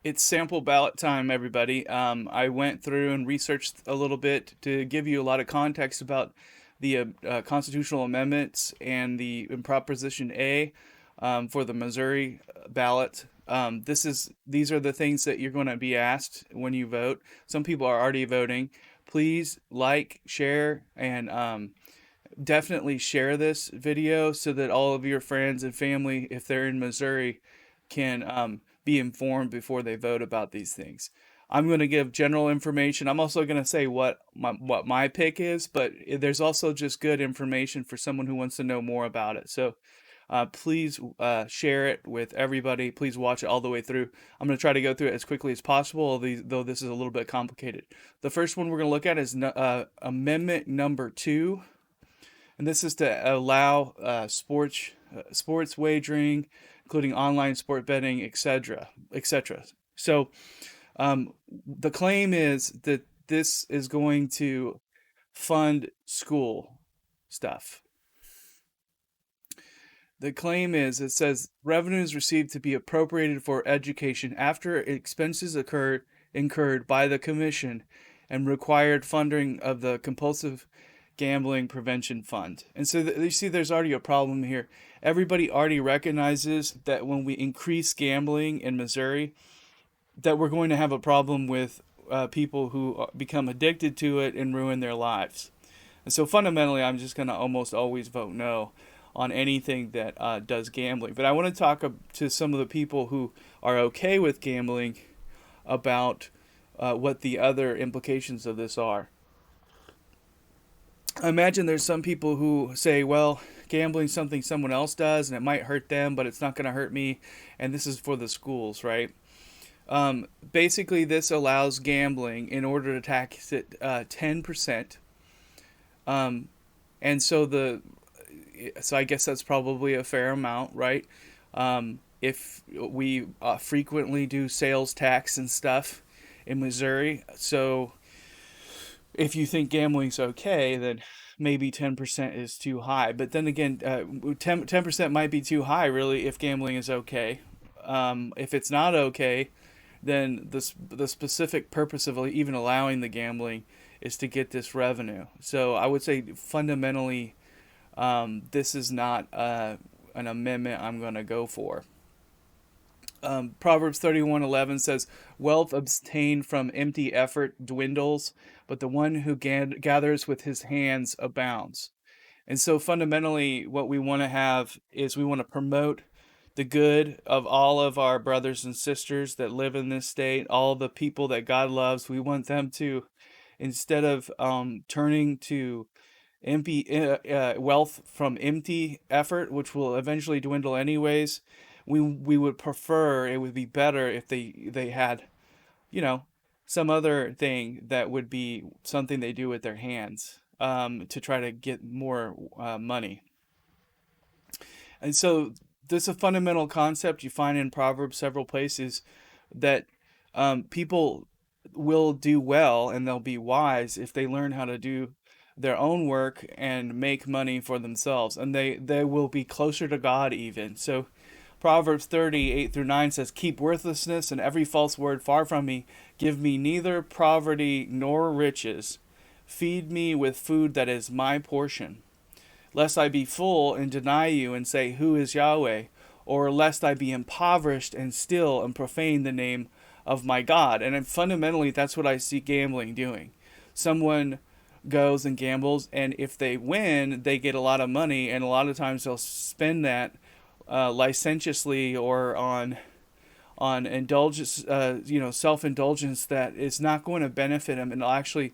It's sample ballot time, everybody. I went through and researched a little bit to give you a lot of context about the constitutional amendments and the in Proposition A for the Missouri ballot. These are the things that you're going to be asked when you vote. Some people are already voting. Please like, share, and definitely share this video so that all of your friends and family, if they're in Missouri, can be informed before they vote about these things. I'm going to give general information. I'm also going to say what my pick is, but there's also just good information for someone who wants to know more about it. So please share it with everybody. Please watch it all the way through. I'm going to try to go through it as quickly as possible, though this is a little bit complicated. The first one we're going to look at is Amendment number 2, and this is to allow sports wagering, including online sport betting, etc., etc. So the claim is that this is going to fund school stuff. The claim is, it says revenues received to be appropriated for education after expenses incurred by the commission and required funding of the compulsive gambling prevention fund. And so you see there's already a problem here. Everybody already recognizes that when we increase gambling in Missouri, that we're going to have a problem with people who become addicted to it and ruin their lives. And so fundamentally, I'm just going to almost always vote no on anything that does gambling. But I want to talk to some of the people who are okay with gambling about what the other implications of this are. I imagine there's some people who say, well, gambling's something someone else does and it might hurt them, but it's not going to hurt me, and this is for the schools, right? Basically, this allows gambling in order to tax it 10%. And so I guess that's probably a fair amount, right? If we frequently do sales tax and stuff in Missouri, so if you think gambling's okay, then maybe 10% is too high. But then again, 10% might be too high, really, if gambling is okay. If it's not okay, then the specific purpose of even allowing the gambling is to get this revenue. So I would say fundamentally, this is not an amendment I'm going to go for. Proverbs 31:11 says, "Wealth obtained from empty effort dwindles, but the one who gathers with his hands abounds." And so fundamentally, what we want to have is we want to promote the good of all of our brothers and sisters that live in this state, all the people that God loves. We want them to, instead of turning to empty wealth from empty effort, which will eventually dwindle anyways. We would prefer, it would be better if they had, you know, some other thing that would be something they do with their hands to try to get more money. And so this is a fundamental concept you find in Proverbs several places, that people will do well and they'll be wise if they learn how to do their own work and make money for themselves, and they will be closer to God even. So Proverbs 30:8-9 says, "Keep worthlessness and every false word far from me. Give me neither poverty nor riches. Feed me with food that is my portion. Lest I be full and deny you and say, 'Who is Yahweh?' Or lest I be impoverished and still and profane the name of my God." And fundamentally, that's what I see gambling doing. Someone goes and gambles, and if they win, they get a lot of money, and a lot of times they'll spend that licentiously or on indulgence, self indulgence that is not going to benefit them, and it'll actually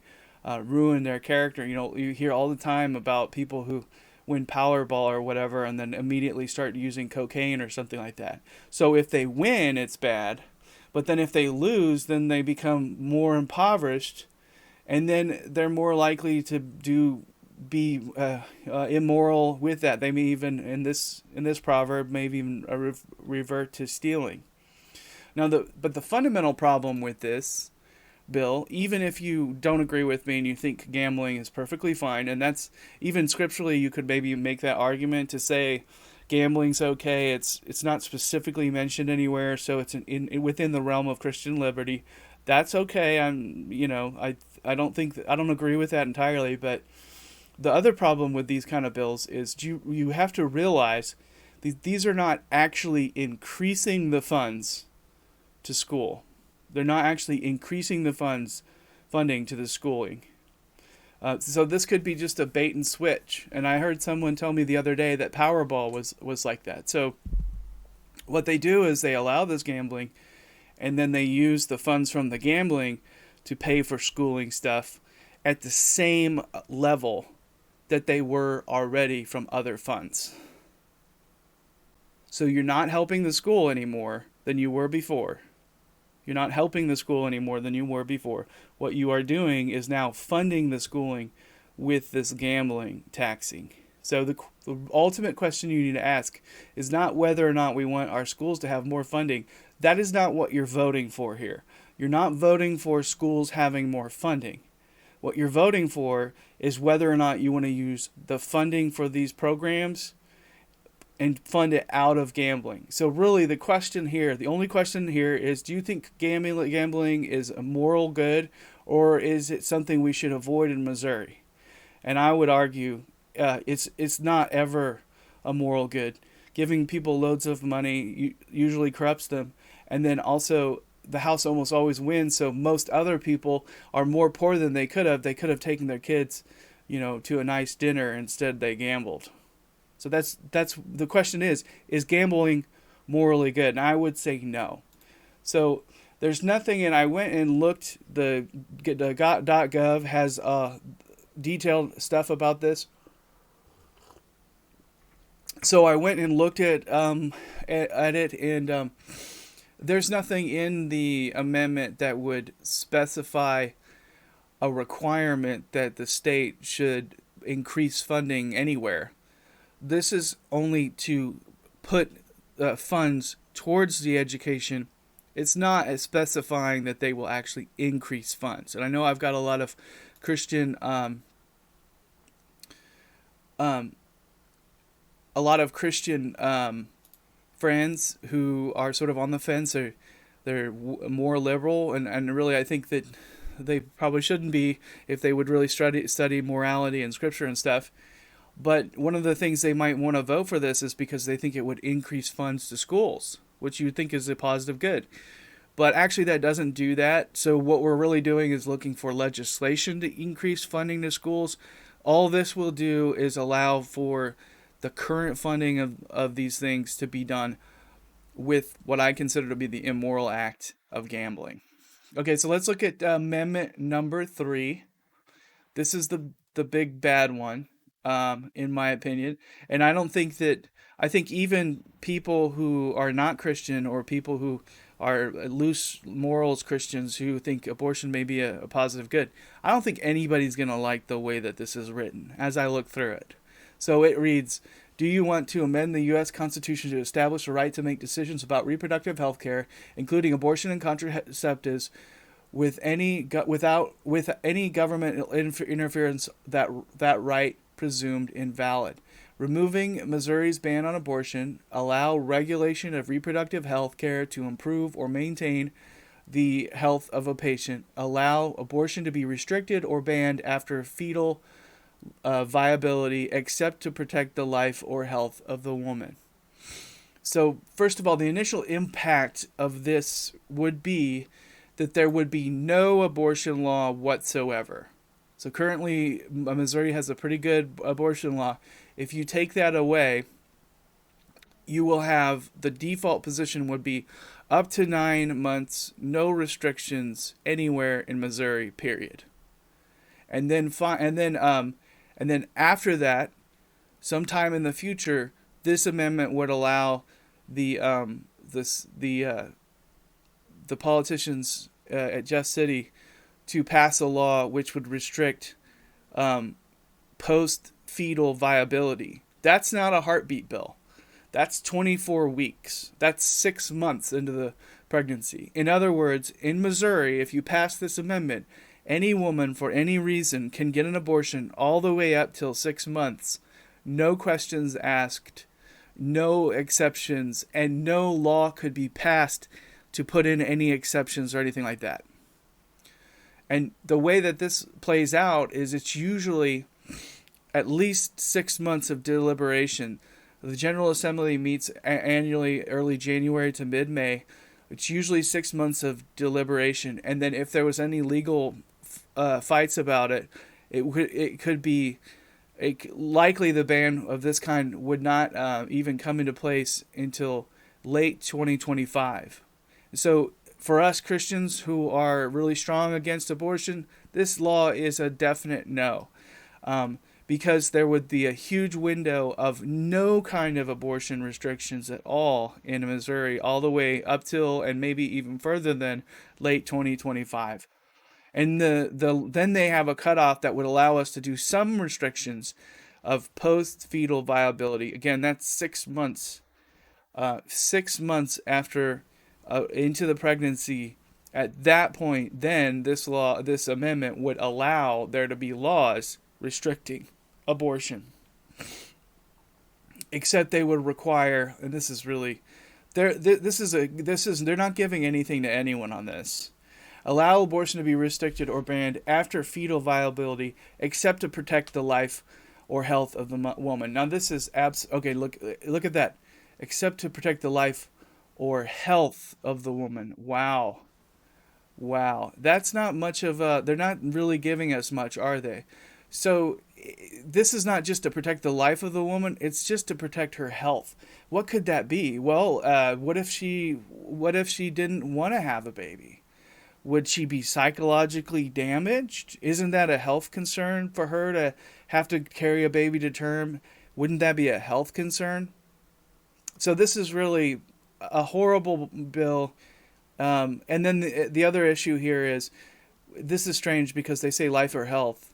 ruin their character. You hear all the time about people who win Powerball or whatever, and then immediately start using cocaine or something like that. So if they win, it's bad, but then if they lose, then they become more impoverished, and then they're more likely to be immoral with that. They may even in this proverb maybe even revert to stealing. Now but the fundamental problem with this bill, even if you don't agree with me and you think gambling is perfectly fine, and that's even scripturally you could maybe make that argument to say gambling's okay. It's not specifically mentioned anywhere, so it's within the realm of Christian liberty. That's okay. I don't think I don't agree with that entirely, but the other problem with these kind of bills is you have to realize these are not actually increasing the funds to school. They're not actually increasing the funding to the schooling. So this could be just a bait and switch. And I heard someone tell me the other day that Powerball was like that. So what they do is they allow this gambling, and then they use the funds from the gambling to pay for schooling stuff at the same level that they were already from other funds. So you're not helping the school any more than you were before. You're not helping the school any more than you were before. What you are doing is now funding the schooling with this gambling taxing. So the ultimate question you need to ask is not whether or not we want our schools to have more funding. That is not what you're voting for here. You're not voting for schools having more funding. What you're voting for is whether or not you want to use the funding for these programs and fund it out of gambling. So really the only question here is, do you think gambling is a moral good, or is it something we should avoid in Missouri? And I would argue it's not ever a moral good. Giving people loads of money usually corrupts them, and then also the house almost always wins, so most other people are more poor than they could have. They could have taken their kids, to a nice dinner. Instead they gambled. So that's the question is gambling morally good? And I would say no. So there's nothing, and I went and looked, the .gov has detailed stuff about this. So I went and looked at it, and there's nothing in the amendment that would specify a requirement that the state should increase funding anywhere. This is only to put funds towards the education. It's not specifying that they will actually increase funds. And I know I've got a lot of Christian friends who are sort of on the fence. They're more liberal, and really I think that they probably shouldn't be if they would really study morality and scripture and stuff. But one of the things they might want to vote for this is because they think it would increase funds to schools, which you think is a positive good. But actually that doesn't do that. So what we're really doing is looking for legislation to increase funding to schools. All this will do is allow for the current funding of these things to be done with what I consider to be the immoral act of gambling. Okay, so let's look at amendment number 3. This is the big bad one. In my opinion. And I think even people who are not Christian, or people who are loose morals Christians who think abortion may be a positive good, I don't think anybody's going to like the way that this is written as I look through it. So it reads, do you want to amend the U.S. Constitution to establish a right to make decisions about reproductive health care, including abortion and contraceptives, with any government interference, that right presumed invalid? Removing Missouri's ban on abortion, allow regulation of reproductive health care to improve or maintain the health of a patient, allow abortion to be restricted or banned after fetal viability, except to protect the life or health of the woman. So first of all, the initial impact of this would be that there would be no abortion law whatsoever. So currently, Missouri has a pretty good abortion law. If you take that away, you will have, the default position would be up to 9 months, no restrictions anywhere in Missouri, period. And then after that, sometime in the future, this amendment would allow the politicians at Jeff City to pass a law which would restrict post-fetal viability. That's not a heartbeat bill. That's 24 weeks. That's 6 months into the pregnancy. In other words, in Missouri, if you pass this amendment, any woman for any reason can get an abortion all the way up till 6 months. No questions asked. no exceptions, and no law could be passed to put in any exceptions or anything like that. And the way that this plays out is it's usually at least 6 months of deliberation. The General Assembly meets annually early January to mid May. It's usually 6 months of deliberation, and then if there was any legal fights about it, it could be likely the ban of this kind would not even come into place until late 2025. So for us Christians who are really strong against abortion, this law is a definite no. Because there would be a huge window of no kind of abortion restrictions at all in Missouri, all the way up till and maybe even further than late 2025. And then they have a cutoff that would allow us to do some restrictions of post-fetal viability. Again, that's 6 months. 6 months after into the pregnancy. At that point, then this amendment would allow there to be laws restricting abortion. Except they would require, and this is really, they're not giving anything to anyone on this. Allow abortion to be restricted or banned after fetal viability, except to protect the life or health of the woman. Now this is okay. Look at that. Except to protect the life or health of the woman. Wow. Wow, that's not much of a. They're not really giving us much, are they? So, this is not just to protect the life of the woman; it's just to protect her health. What could that be? Well, what if she didn't want to have a baby? Would she be psychologically damaged? Isn't that a health concern for her to have to carry a baby to term? Wouldn't that be a health concern? So this is really a horrible bill. And then the other issue here is, this is strange because they say life or health.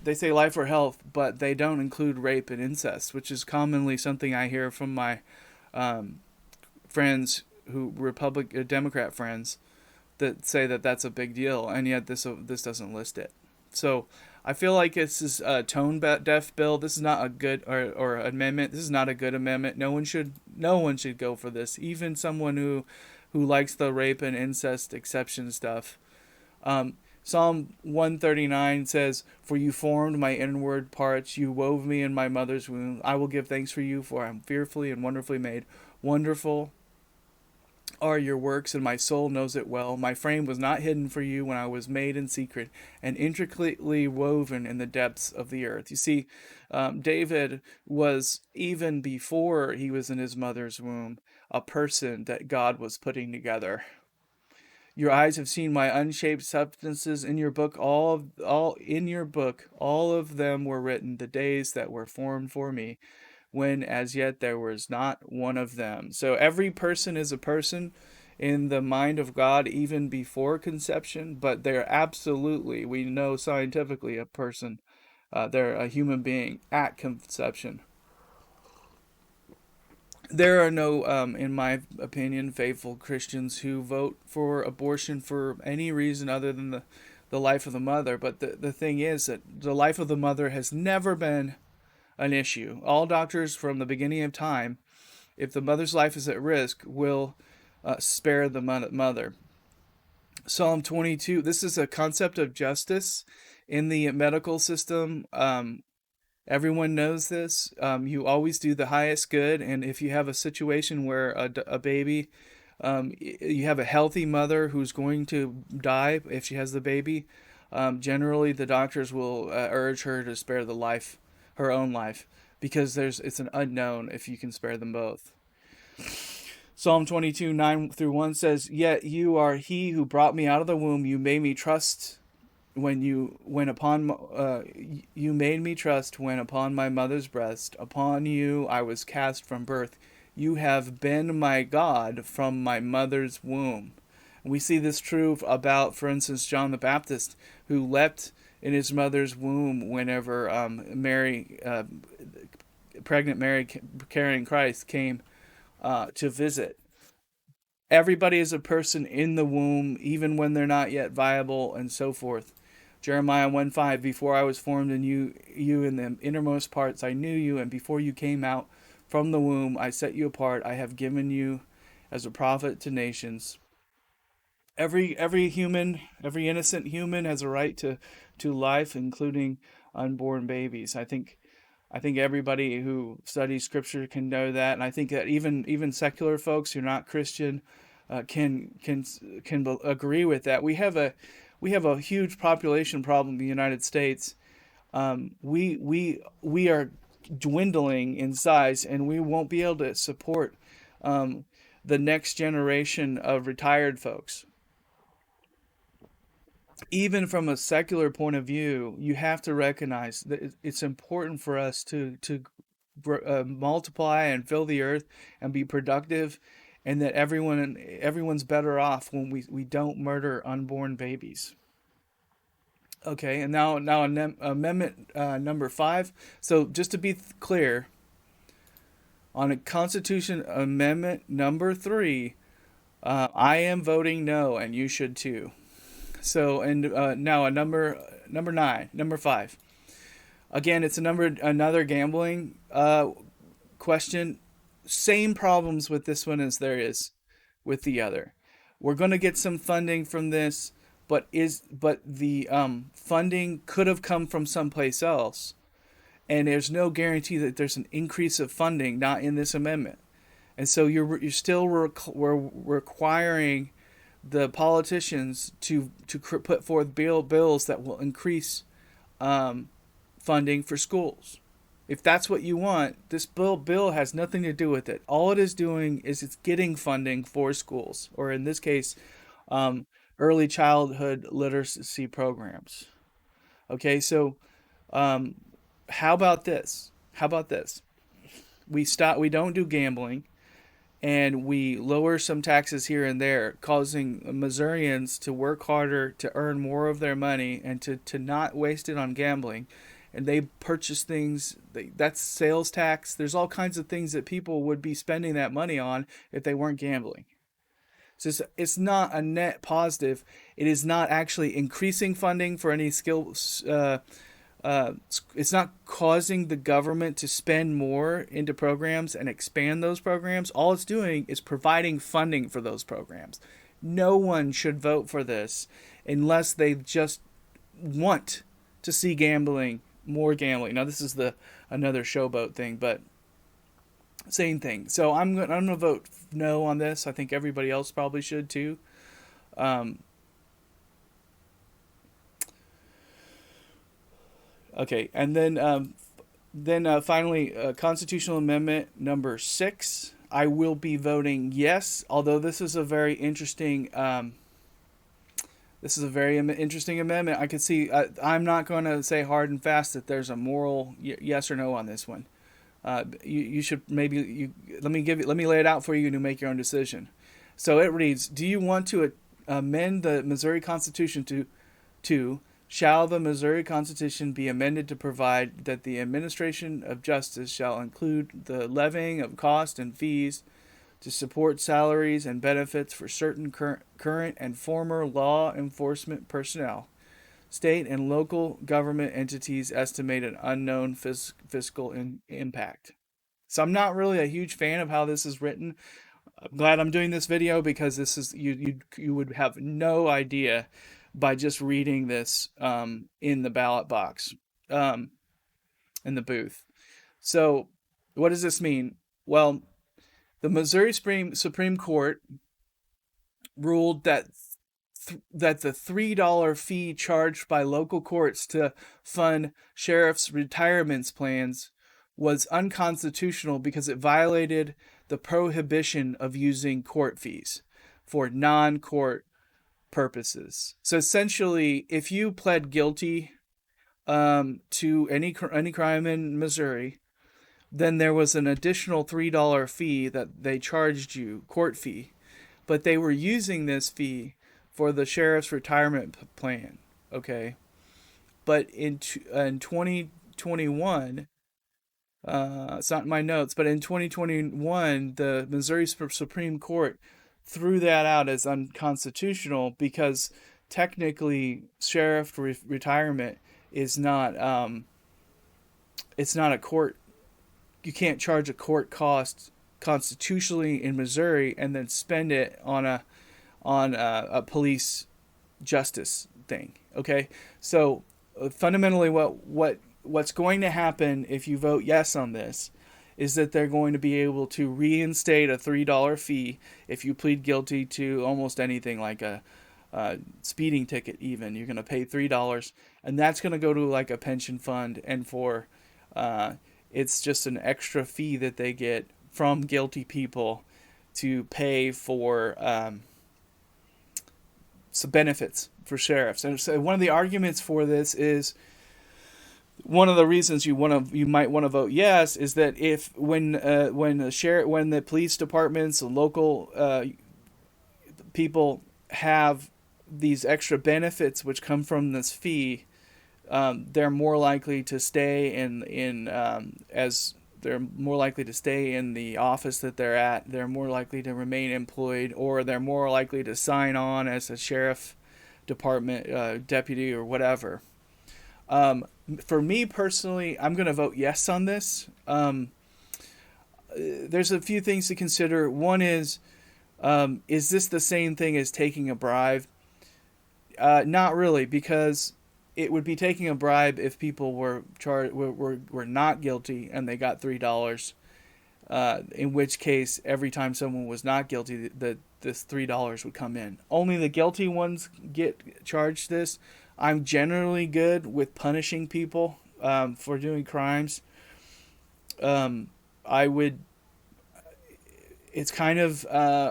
They say life or health, but they don't include rape and incest, which is commonly something I hear from my friends Democrat friends that say that that's a big deal, and yet this doesn't list it. So I feel like this is a tone deaf bill. This is not a good or amendment. This is not a good amendment. No one should go for this. Even someone who likes the rape and incest exception stuff. Psalm 139 says, "For you formed my inward parts, you wove me in my mother's womb. I will give thanks for you, for I am fearfully and wonderfully made. Wonderful are your works, and my soul knows it well. My frame was not hidden for you when I was made in secret and intricately woven in the depths of the earth." You see, David was, even before he was in his mother's womb, a person that God was putting together. Your eyes have seen my unshaped substances in your book. All in your book, all of them were written, the days that were formed for me, when as yet there was not one of them. So every person is a person in the mind of God even before conception, but they're absolutely, we know scientifically, a person. They're a human being at conception. There are no, in my opinion, faithful Christians who vote for abortion for any reason other than the life of the mother. But the thing is that the life of the mother has never been an issue. All doctors from the beginning of time, if the mother's life is at risk, will spare the mother. Psalm 22, this is a concept of justice in the medical system. Everyone knows this. You always do the highest good, and if you have a situation where a baby, you have a healthy mother who's going to die if she has the baby, generally the doctors will urge her to spare her own life, because it's an unknown if you can spare them both. Psalm 22, 9 through 1 says, "Yet you are he who brought me out of the womb. You made me trust you made me trust when upon my mother's breast. Upon you I was cast from birth. You have been my God from my mother's womb." And we see this true about, for instance, John the Baptist, who leapt in his mother's womb whenever pregnant Mary carrying Christ came to visit. Everybody is a person in the womb, even when they're not yet viable, and so forth. Jeremiah 1:5, before I was formed in you in the innermost parts, I knew you, and before you came out from the womb, I set you apart. I have given you as a prophet to nations. Every human, every innocent human has a right to life, including unborn babies. I think everybody who studies scripture can know that, and I think that even secular folks who are not Christian can agree with that. We have a huge population problem in the United States. We are dwindling in size, and we won't be able to support um, the next generation of retired folks. Even from a secular point of view, you have to recognize that it's important for us to multiply and fill the earth and be productive, and that everyone's better off when we don't murder unborn babies. Okay, and now amendment number 5. So just to be clear, on a Constitution Amendment number 3, I am voting no, and you should too. So, and now a number 9, number 5. Again, it's another gambling question. Same problems with this one as there is with the other. We're going to get some funding from this, but the funding could have come from someplace else, and there's no guarantee that there's an increase of funding not in this amendment. And so you're still requiring the politicians to put forth bills that will increase funding for schools. If that's what you want, this bill has nothing to do with it. All it is doing is it's getting funding for schools, or in this case, um, early childhood literacy programs. Okay, so um, how about this? How about this? We don't do gambling, and we lower some taxes here and there, causing Missourians to work harder to earn more of their money and to not waste it on gambling. And they purchase things, that's sales tax. There's all kinds of things that people would be spending that money on if they weren't gambling. It's not a net positive. It is not actually increasing funding for any skills. It's not causing the government to spend more into programs and expand those programs. All it's doing is providing funding for those programs. No one should vote for this unless they just want to see more gambling. Now this is the another showboat thing, but same thing. So I'm gonna vote no on this. I think everybody else probably should too. Um, okay, and then finally, constitutional amendment number 6. I will be voting yes, although this is a very interesting amendment. I could see. I'm not going to say hard and fast that there's a moral yes or no on this one. You should maybe let me lay it out for you to make your own decision. So it reads: do you want to amend the Missouri Constitution to shall the Missouri Constitution be amended to provide that the administration of justice shall include the levying of costs and fees to support salaries and benefits for certain current and former law enforcement personnel, state and local government entities estimate an unknown fiscal impact. So I'm not really a huge fan of how this is written. I'm glad I'm doing this video because this is you would have no idea by just reading this in the ballot box, um, in the booth. So what does this mean? Well, the Missouri Supreme Court ruled that the $3 fee charged by local courts to fund sheriff's retirement plans was unconstitutional because it violated the prohibition of using court fees for non-court purposes. So essentially, if you pled guilty to any crime in Missouri, then there was an additional $3 fee that they charged you, court fee, but they were using this fee for the sheriff's retirement plan. Okay, but in 2021, it's not in my notes, but in 2021, the Missouri Supreme Court threw that out as unconstitutional because technically sheriff retirement is not it's not a court. You can't charge a court cost constitutionally in Missouri and then spend it on a police justice thing. Okay, so fundamentally, what's going to happen if you vote yes on this is that they're going to be able to reinstate a $3 fee if you plead guilty to almost anything, like a speeding ticket. Even you're going to pay $3, and that's going to go to like a pension fund, and for it's just an extra fee that they get from guilty people to pay for some benefits for sheriffs. And so one of the arguments for this is, one of the reasons you might want to vote yes is that if when the police departments and local people have these extra benefits which come from this fee, they're more likely to stay as they're more likely to stay in the office that they're at. They're more likely to remain employed, or they're more likely to sign on as a sheriff department deputy or whatever. For me personally, I'm going to vote yes on this. There's a few things to consider. One is this the same thing as taking a bribe? Not really, because it would be taking a bribe if people were not guilty and they got $3. In which case, every time someone was not guilty, this $3 would come in. Only the guilty ones get charged this. I'm generally good with punishing people for doing crimes. I would. It's kind of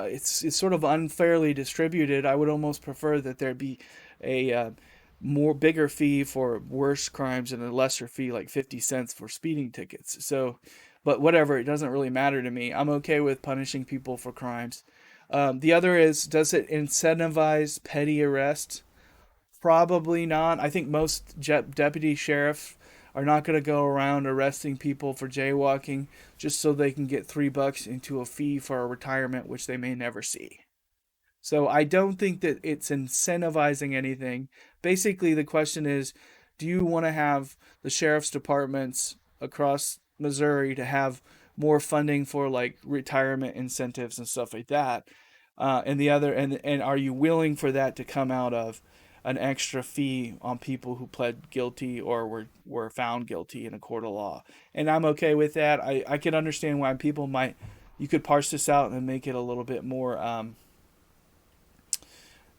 it's sort of unfairly distributed. I would almost prefer that there be a more bigger fee for worse crimes and a lesser fee, like 50 cents for speeding tickets. So, but whatever, it doesn't really matter to me. I'm okay with punishing people for crimes. The other is, does it incentivize petty arrest? Probably not. I think most deputy sheriffs are not going to go around arresting people for jaywalking just so they can get $3 into a fee for a retirement, which they may never see. So I don't think that it's incentivizing anything. Basically, the question is, do you want to have the sheriff's departments across Missouri to have more funding for like retirement incentives and stuff like that? And are you willing for that to come out of an extra fee on people who pled guilty or were found guilty in a court of law? And I'm okay with that. I can understand why people might. You could parse this out and make it a little bit more.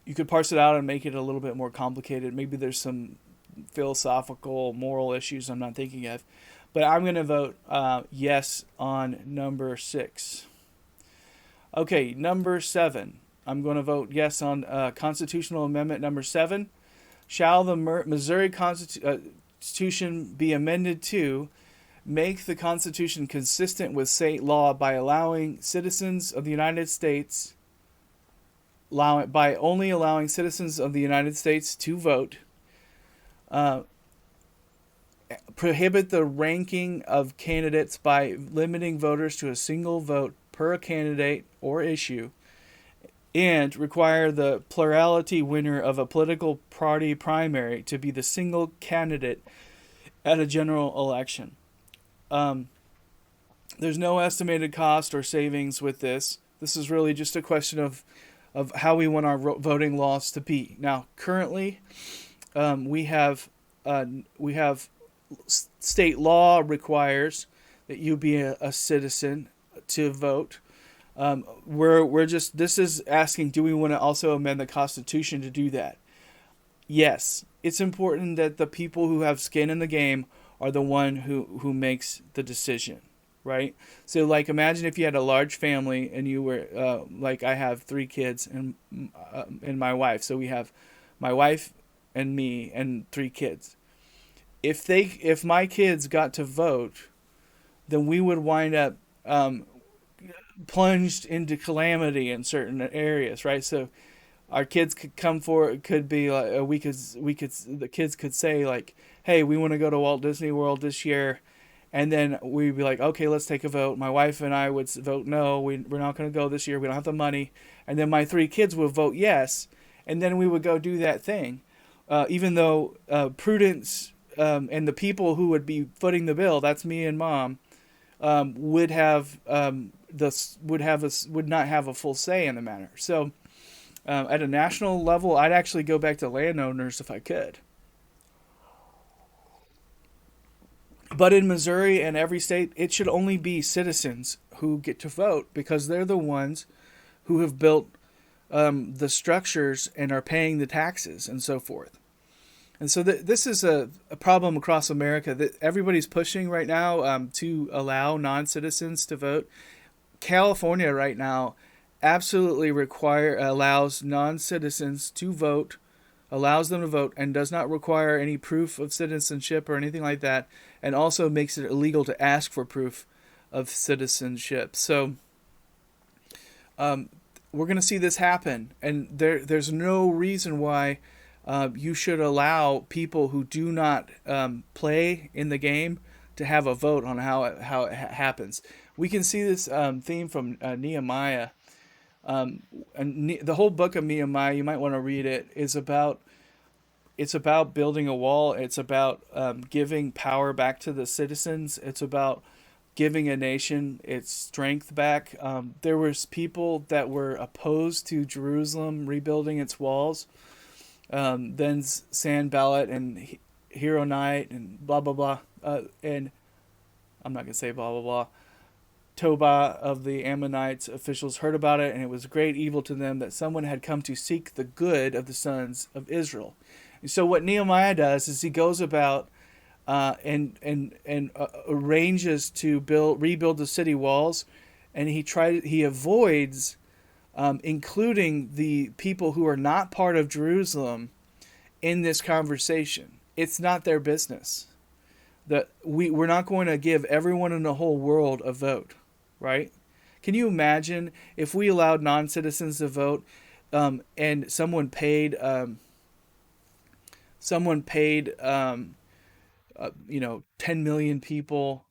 You could parse it out and make it a little bit more complicated. Maybe there's some philosophical, moral issues I'm not thinking of. But I'm going to vote yes on number 6. Okay, number 7. I'm going to vote yes on Constitutional Amendment number 7. Shall the Missouri Constitution be amended to make the Constitution consistent with state law by allowing citizens of the United States allowing citizens of the United States to vote, prohibit the ranking of candidates by limiting voters to a single vote per candidate or issue, and require the plurality winner of a political party primary to be the single candidate at a general election. There's no estimated cost or savings with this. This is really just a question of how we want our voting laws to be. Now, currently, we have state law requires that you be a citizen to vote. This is asking, do we want to also amend the Constitution to do that? Yes, it's important that the people who have skin in the game are the one who makes the decision, right? So, like, imagine if you had a large family and you were like I have 3 kids and my wife. So we have my wife and me and 3 kids. If my kids got to vote, then we would wind up plunged into calamity in certain areas, right? So our kids could come for it. Could be like the kids could say like, "Hey, we want to go to Walt Disney World this year," and then we'd be like, "Okay, let's take a vote." My wife and I would vote no. We're not going to go this year. We don't have the money. And then my 3 kids would vote yes, and then we would go do that thing, even though prudence and the people who would be footing the bill, that's me and mom, would have would not have a full say in the matter. So at a national level, I'd actually go back to landowners if I could. But in Missouri and every state, it should only be citizens who get to vote because they're the ones who have built the structures and are paying the taxes and so forth. And so this is a problem across America that everybody's pushing right now to allow non-citizens to vote. California right now absolutely allows non-citizens to vote, allows them to vote, and does not require any proof of citizenship or anything like that, and also makes it illegal to ask for proof of citizenship. So we're going to see this happen, and there's no reason why you should allow people who do not play in the game to have a vote on how it happens. We can see this theme from Nehemiah. And the whole book of Nehemiah, you might want to read it, is about it's about building a wall. It's about giving power back to the citizens. It's about giving a nation its strength back. There was people that were opposed to Jerusalem rebuilding its walls. Then Ballot and Hironite and blah blah blah. And I'm not gonna say blah blah blah. Tobiah of the Ammonites officials heard about it, and it was a great evil to them that someone had come to seek the good of the sons of Israel. And so what Nehemiah does is he goes about and arranges to rebuild the city walls, and he avoids including the people who are not part of Jerusalem in this conversation. It's not their business. We're not going to give everyone in the whole world a vote, right? Can you imagine if we allowed non-citizens to vote, and someone paid 10 million people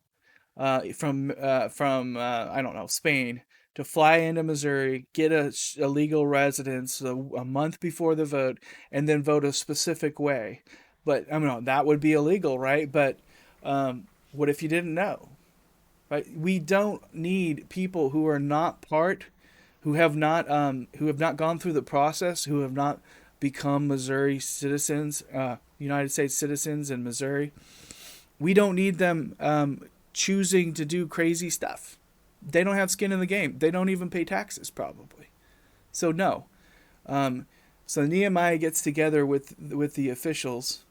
from I don't know, Spain, to fly into Missouri, get a legal residence a month before the vote, and then vote a specific way. But I mean, that would be illegal, right? But what if you didn't know? Right? We don't need people who are not who have not gone through the process, who have not become Missouri citizens, United States citizens in Missouri. We don't need them choosing to do crazy stuff. They don't have skin in the game. They don't even pay taxes, probably. So no. So Nehemiah gets together with the officials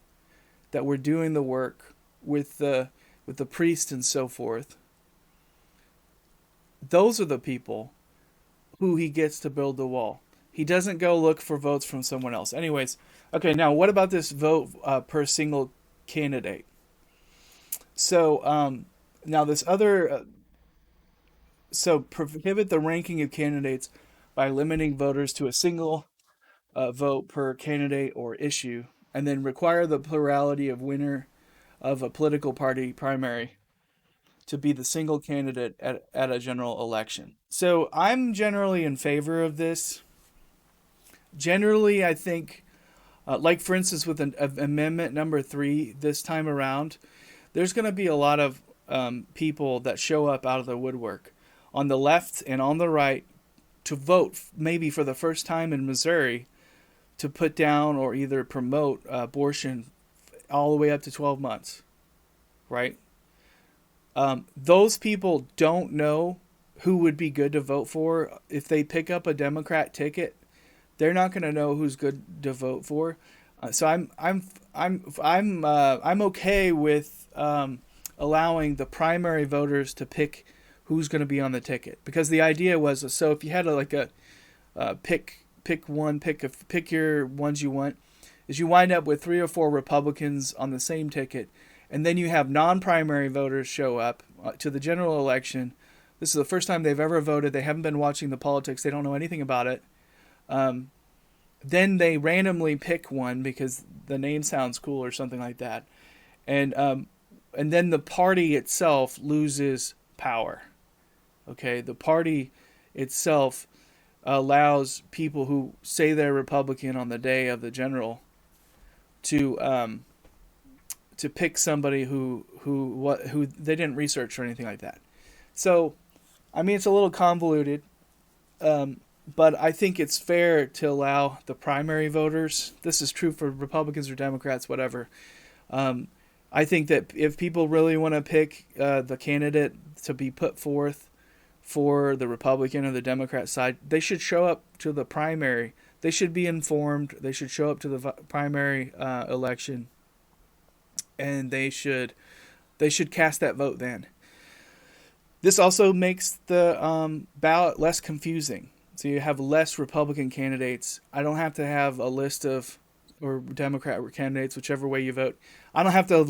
that were doing the work, with the priest and so forth. Those are the people who he gets to build the wall. He doesn't go look for votes from someone else. Anyways, okay, now what about this vote per single candidate? So now this other... So prohibit the ranking of candidates by limiting voters to a single vote per candidate or issue, and then require the plurality of winner of a political party primary to be the single candidate at a general election. So I'm generally in favor of this. Generally, I think, like for instance with amendment number 3 this time around, there's going to be a lot of people that show up out of the woodwork on the left and on the right to vote, maybe for the first time in Missouri, to put down or either promote abortion all the way up to 12 months, right? Those people don't know who would be good to vote for. If they pick up a Democrat ticket, they're not going to know who's good to vote for. So I'm okay with allowing the primary voters to pick who's going to be on the ticket, because the idea was, so if you had pick your ones you want, is you wind up with 3 or 4 Republicans on the same ticket, and then you have non-primary voters show up to the general election. This is the first time they've ever voted. They haven't been watching the politics. They don't know anything about it. Then they randomly pick one because the name sounds cool or something like that, and then the party itself loses power. Okay, the party itself allows people who say they're Republican on the day of the general to pick somebody who they didn't research or anything like that. So I mean, it's a little convoluted, um, but I think it's fair to allow the primary voters. This is true for Republicans or Democrats, whatever. Um, I think that if people really want to pick the candidate to be put forth for the Republican or the Democrat side, they should show up to the primary. They should be informed. They should show up to the primary election, and they should cast that vote then. This also makes the ballot less confusing. So you have less Republican candidates. I don't have to have a list of, or Democrat candidates, whichever way you vote. I don't have to I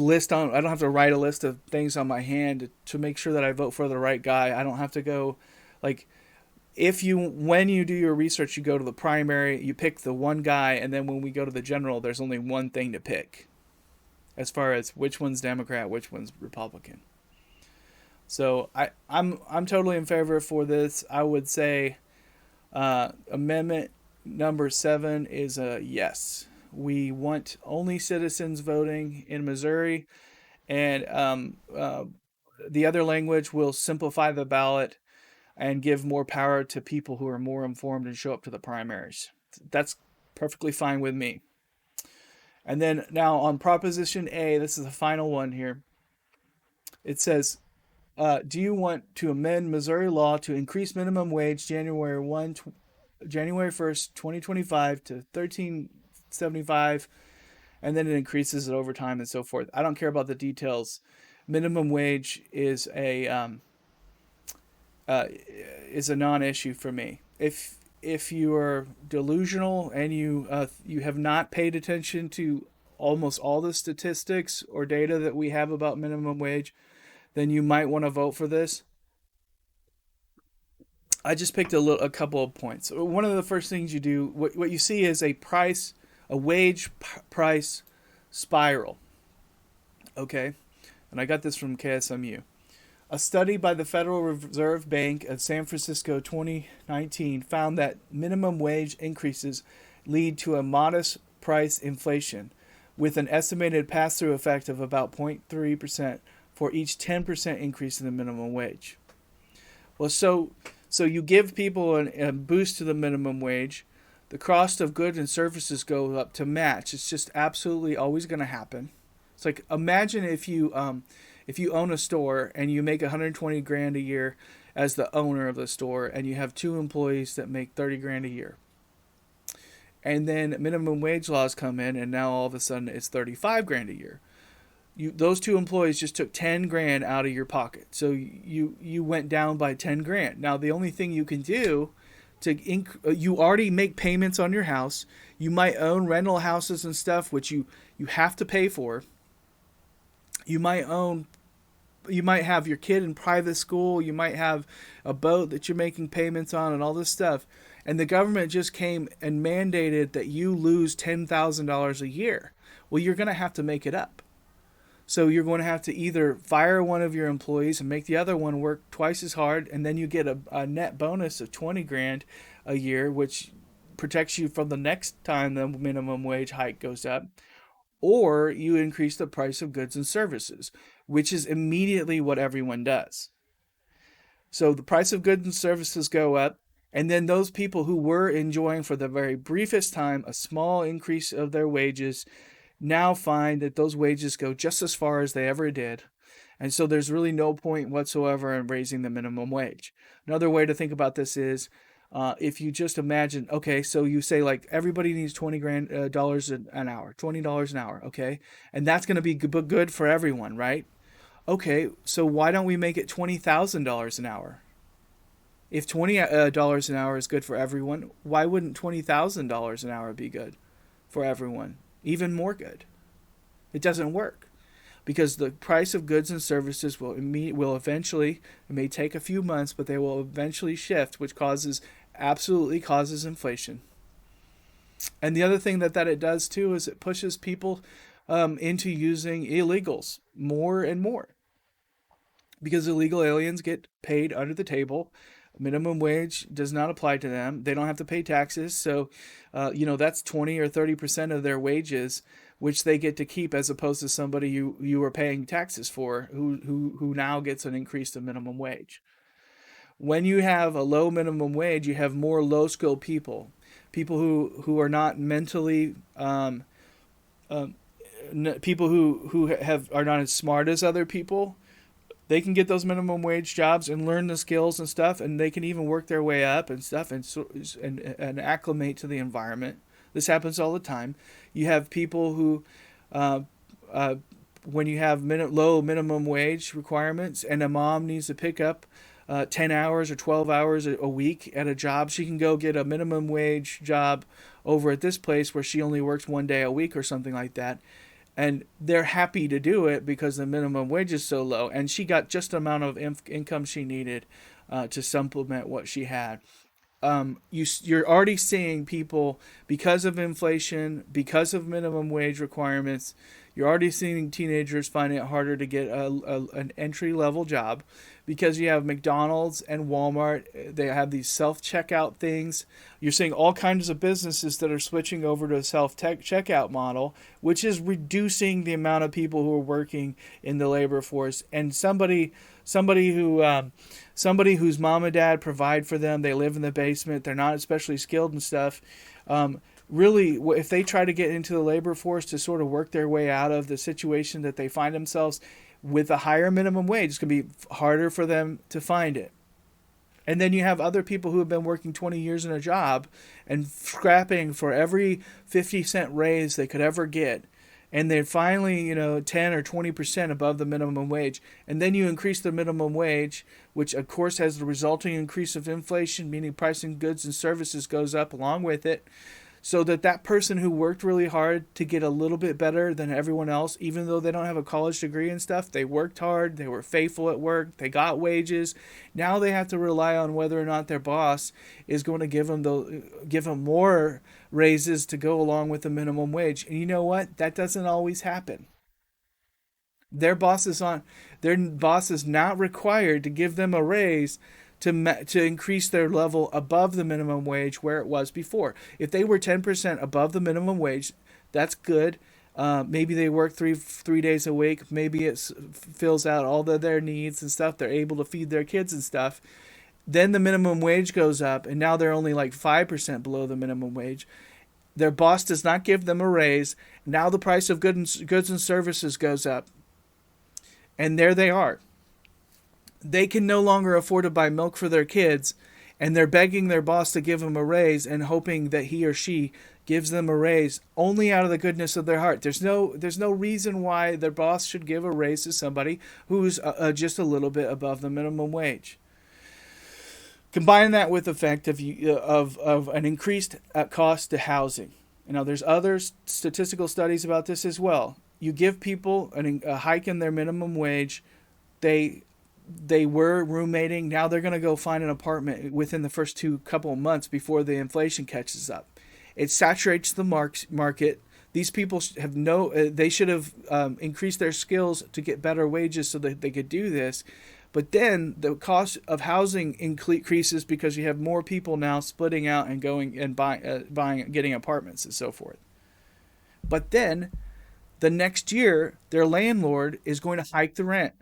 don't have to write a list of things on my hand to make sure that I vote for the right guy. I don't have to go, like, when you do your research, you go to the primary, you pick the one guy, and then when we go to the general, there's only one thing to pick as far as which one's Democrat, which one's Republican. So I'm totally in favor for this. I would say amendment number 7 is a yes. We want only citizens voting in Missouri, and the other language will simplify the ballot and give more power to people who are more informed and show up to the primaries. That's perfectly fine with me. And then now on Proposition A, this is the final one here. It says, do you want to amend Missouri law to increase minimum wage January 1st, 2025 to 13.75, and then it increases it over time and so forth? I don't care about the details. Minimum wage is a non-issue for me. If you are delusional and you have not paid attention to almost all the statistics or data that we have about minimum wage, then you might want to vote for this. I just picked a couple of points. One of the first things you do, what you see is a wage price spiral. Okay, and I got this from KSMU. A study by the Federal Reserve Bank of San Francisco 2019 found that minimum wage increases lead to a modest price inflation, with an estimated pass-through effect of about 0.3% for each 10% increase in the minimum wage. Well, so you give people a boost to the minimum wage, the cost of goods and services go up to match. It's just absolutely always going to happen. It's like, imagine if you own a store and you make 120 grand a year as the owner of the store, and you have 2 employees that make 30 grand a year. And then minimum wage laws come in, and now all of a sudden it's 35 grand a year. Those 2 employees just took 10 grand out of your pocket. So you went down by 10 grand. Now the only thing you can do you already make payments on your house. You might own rental houses and stuff, which you have to pay for. You might have your kid in private school. You might have a boat that you're making payments on and all this stuff. And the government just came and mandated that you lose $10,000 a year. Well, you're going to have to make it up. So you're going to have to either fire one of your employees and make the other one work twice as hard, and then you get a net bonus of 20 grand a year, which protects you from the next time the minimum wage hike goes up. Or you increase the price of goods and services, which is immediately what everyone does. So the price of goods and services go up, and then those people who were enjoying for the very briefest time a small increase of their wages now find that those wages go just as far as they ever did. And so there's really no point whatsoever in raising the minimum wage. Another way to think about this is, if you just imagine, okay, so you say like everybody needs $20 an hour, $20 an hour, okay, and that's going to be good for everyone, right? Okay, so why don't we make it $20,000 an hour? If $20 an hour is good for everyone, why wouldn't $20,000 an hour be good for everyone? Even more good. It doesn't work, because the price of goods and services will eventually, it may take a few months, but they will eventually shift, which absolutely causes inflation. And the other thing that it does too is it pushes people into using illegals more and more, because illegal aliens get paid under the table. Minimum wage does not apply to them. They don't have to pay taxes. So, that's 20 or 30% of their wages, which they get to keep, as opposed to somebody you were paying taxes for, who now gets an increase to minimum wage. When you have a low minimum wage, you have more low skilled people, people who are not mentally, people who have are not as smart as other people. They can get those minimum wage jobs and learn the skills and stuff, and they can even work their way up and stuff, and acclimate to the environment. This happens all the time. You have people who, uh, uh, when you have low minimum wage requirements, and a mom needs to pick up 10 hours or 12 hours a week at a job, she can go get a minimum wage job over at this place where she only works 1 day a week or something like that, and they're happy to do it because the minimum wage is so low, and she got just the amount of income she needed to supplement what she had. You're already seeing people, because of inflation, because of minimum wage requirements. You're already seeing teenagers finding it harder to get an entry level job, because you have McDonald's and Walmart. They have these self checkout things. You're seeing all kinds of businesses that are switching over to a self checkout model, which is reducing the amount of people who are working in the labor force. And somebody who somebody whose mom and dad provide for them, they live in the basement, they're not especially skilled and stuff. Really, if they try to get into the labor force to sort of work their way out of the situation that they find themselves with a higher minimum wage, it's going to be harder for them to find it. And then you have other people who have been working 20 years in a job and scrapping for every 50-cent raise they could ever get. And they're finally, 10 or 20% above the minimum wage. And then you increase the minimum wage, which of course has the resulting increase of inflation, meaning pricing of goods and services goes up along with it. So that person who worked really hard to get a little bit better than everyone else, even though they don't have a college degree and stuff, they worked hard, they were faithful at work, they got wages. Now they have to rely on whether or not their boss is going to give them more raises to go along with the minimum wage. And you know what? That doesn't always happen. Their boss is on their boss is not required to give them a raise to increase their level above the minimum wage where it was before. If they were 10% above the minimum wage, that's good. Maybe they work three days a week. Maybe it fills out all of their needs and stuff. They're able to feed their kids and stuff. Then the minimum wage goes up, and now they're only like 5% below the minimum wage. Their boss does not give them a raise. Now the price of goods and services goes up. And there they are. They can no longer afford to buy milk for their kids, and they're begging their boss to give them a raise and hoping that he or she gives them a raise only out of the goodness of their heart. There's no reason why their boss should give a raise to somebody who's just a little bit above the minimum wage. Combine that with the fact of an increased cost to housing. There's other statistical studies about this as well. You give people a hike in their minimum wage, they were roommating. Now they're going to go find an apartment within the first couple of months before the inflation catches up. It saturates the market. These people they should have increased their skills to get better wages so that they could do this. But then the cost of housing increases because you have more people now splitting out and going and getting apartments and so forth. But then the next year, their landlord is going to hike the rent.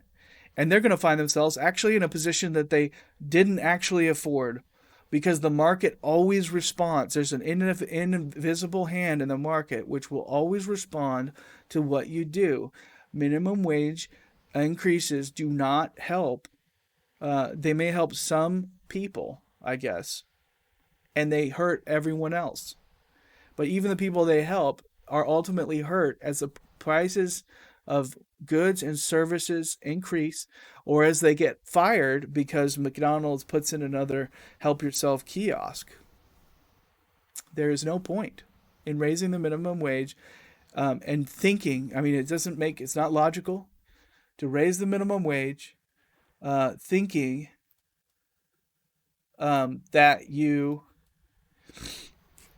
And they're going to find themselves actually in a position that they didn't actually afford, because the market always responds. There's an invisible hand in the market which will always respond to what you do. Minimum wage increases do not help. They may help some people, I guess, and they hurt everyone else. But even the people they help are ultimately hurt as the prices of goods and services increase, or as they get fired because McDonald's puts in another help yourself kiosk. There is no point in raising the minimum wage and thinking, it's not logical to raise the minimum wage thinking that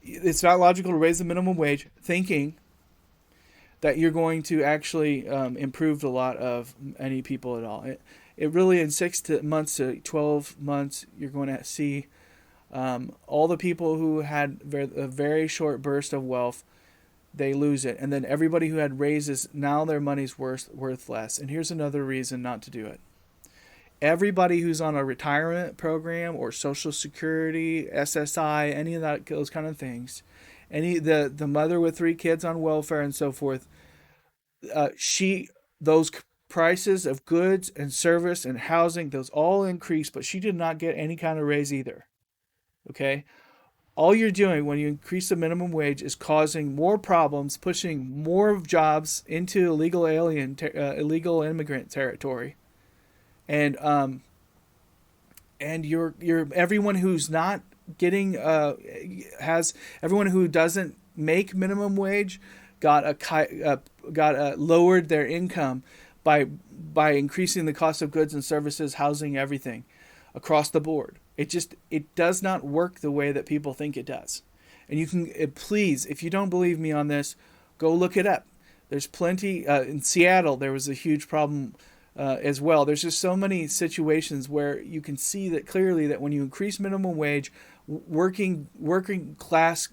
it's not logical to raise the minimum wage thinking that you're going to actually improve a lot of any people at all. it really in 6 months to 12 months, you're going to see all the people who had a very short burst of wealth, they lose it, and then everybody who had raises, now their money's worth less. And here's another reason not to do it. Everybody who's on a retirement program or Social Security, SSI, any of that, those kind of things, the mother with 3 kids on welfare and so forth, she those prices of goods and service and housing, those all increased, but she did not get any kind of raise either. Okay, all you're doing when you increase the minimum wage is causing more problems, pushing more jobs into illegal immigrant territory, and you're everyone who's not getting has everyone who doesn't make minimum wage got lowered their income by increasing the cost of goods and services, housing, everything across the board. It does not work the way that people think it does. And you can please, if you don't believe me on this, go look it up. There's plenty in Seattle. There was a huge problem as well. There's just so many situations where you can see that clearly that when you increase minimum wage, working class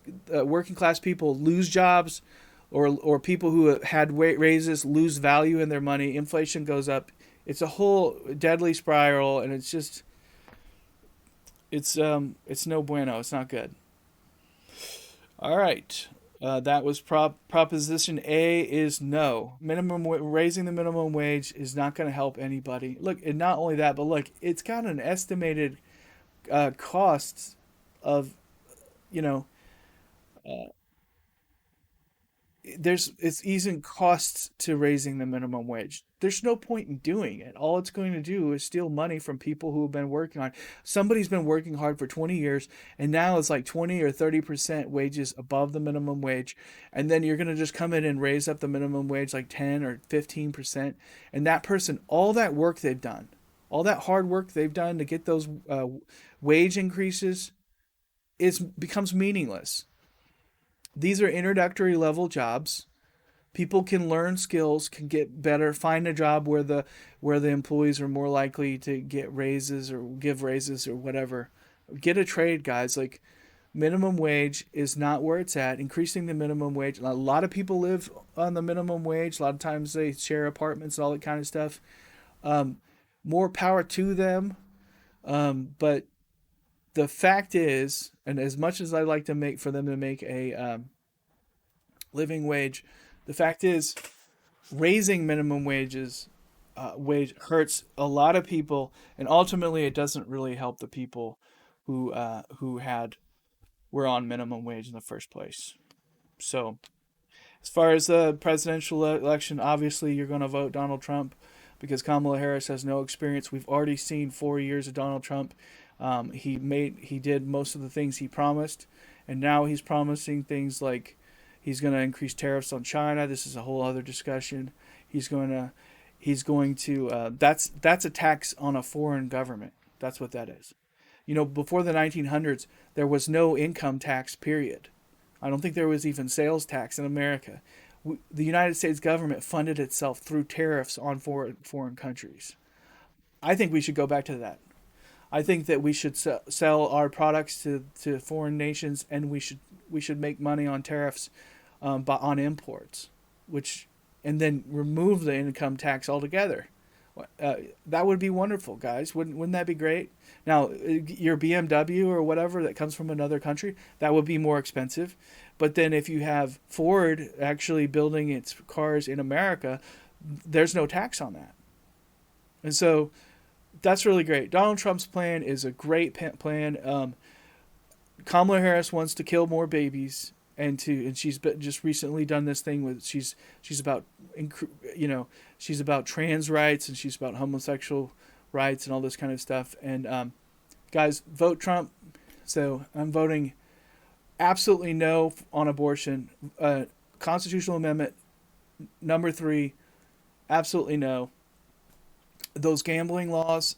people lose jobs, or people who had raises lose value in their money. Inflation goes up. It's a whole deadly spiral, and it's no bueno. It's not good. All right. That was proposition A is no. Raising the minimum wage is not going to help anybody. Look, and not only that, but look, it's got an estimated costs of, you know, it's even costs to raising the minimum wage. There's no point in doing it. All it's going to do is steal money from people who have been working on. Somebody's been working hard for 20 years, and now it's like 20 or 30% wages above the minimum wage, and then you're going to just come in and raise up the minimum wage like 10 or 15%, and that person, all that work they've done, all that hard work they've done to get those wage increases, becomes meaningless. These are introductory level jobs. People can learn skills, can get better, find a job where the employees are more likely to get raises or give raises or whatever. Get a trade, guys. Like, minimum wage is not where it's at. Increasing the minimum wage. A lot of people live on the minimum wage. A lot of times they share apartments and all that kind of stuff. Um, More power to them. But the fact is, and as much as I like to make for them to make a living wage, the fact is, raising minimum wage hurts a lot of people, and ultimately, it doesn't really help the people who had were on minimum wage in the first place. So, as far as the presidential election, obviously, you're going to vote Donald Trump because Kamala Harris has no experience. We've already seen 4 years of Donald Trump. He did most of the things he promised, and now he's promising things like he's going to increase tariffs on China. This is a whole other discussion. That's a tax on a foreign government. That's what that is. Before the 1900s, there was no income tax, period. I don't think there was even sales tax in America. The United States government funded itself through tariffs on foreign countries. I think we should go back to that. I think that we should sell our products to foreign nations, and we should make money on tariffs, but on imports, and then remove the income tax altogether. That would be wonderful, guys. Wouldn't that be great? Now, your BMW or whatever that comes from another country, that would be more expensive. But then if you have Ford actually building its cars in America, there's no tax on that. And so that's really great. Donald Trump's plan is a great plan. Kamala Harris wants to kill more babies, and she's just recently done this thing with she's about she's about trans rights, and she's about homosexual rights and all this kind of stuff. And guys, vote Trump. So I'm voting absolutely no on abortion. Constitutional amendment number 3, absolutely no. Those gambling laws,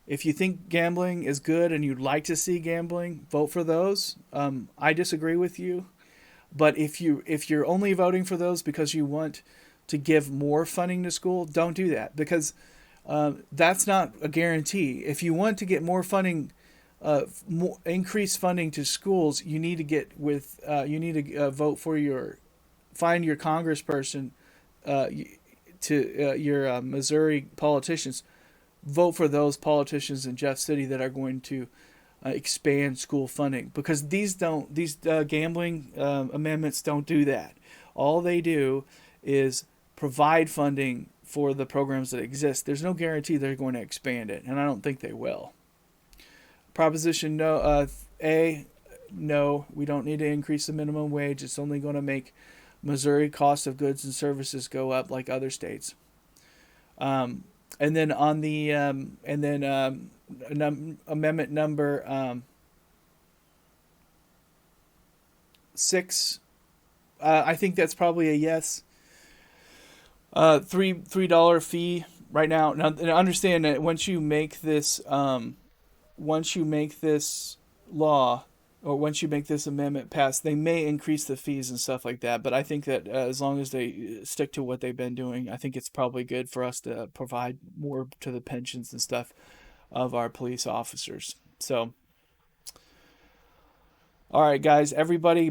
if you think gambling is good and you'd like to see gambling, vote for those. I disagree with you, but if you're only voting for those because you want to give more funding to school, don't do that, because That's not a guarantee. If you want to get more funding, more increased funding to schools, you need to get with you need to vote for your find your congressperson, uh, to your Missouri politicians. Vote for those politicians in Jeff City that are going to expand school funding, because these gambling amendments don't do that. All they do is provide funding for the programs that exist. There's no guarantee they're going to expand it, and I don't think they will. Proposition no, A, no, we don't need to increase the minimum wage. It's only going to make Missouri cost of goods and services go up like other states. And then on the amendment number 6, I think that's probably a yes. $3 fee right now. Now, understand that once you make this law, or once you make this amendment pass, they may increase the fees and stuff like that. But I think that as long as they stick to what they've been doing, I think it's probably good for us to provide more to the pensions and stuff of our police officers. So, all right, guys, everybody,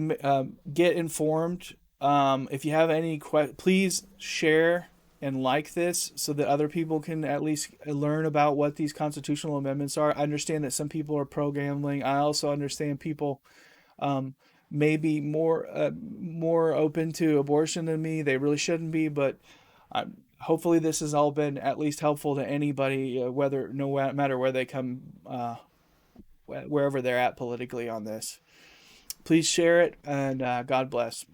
get informed. If you have any please share and like this so that other people can at least learn about what these constitutional amendments are. I understand that some people are pro gambling. I also understand people um, may be more open to abortion than me. They really shouldn't be, but hopefully this has all been at least helpful to anybody, whether no matter where they come, wherever they're at politically on this. Please share it, and God bless.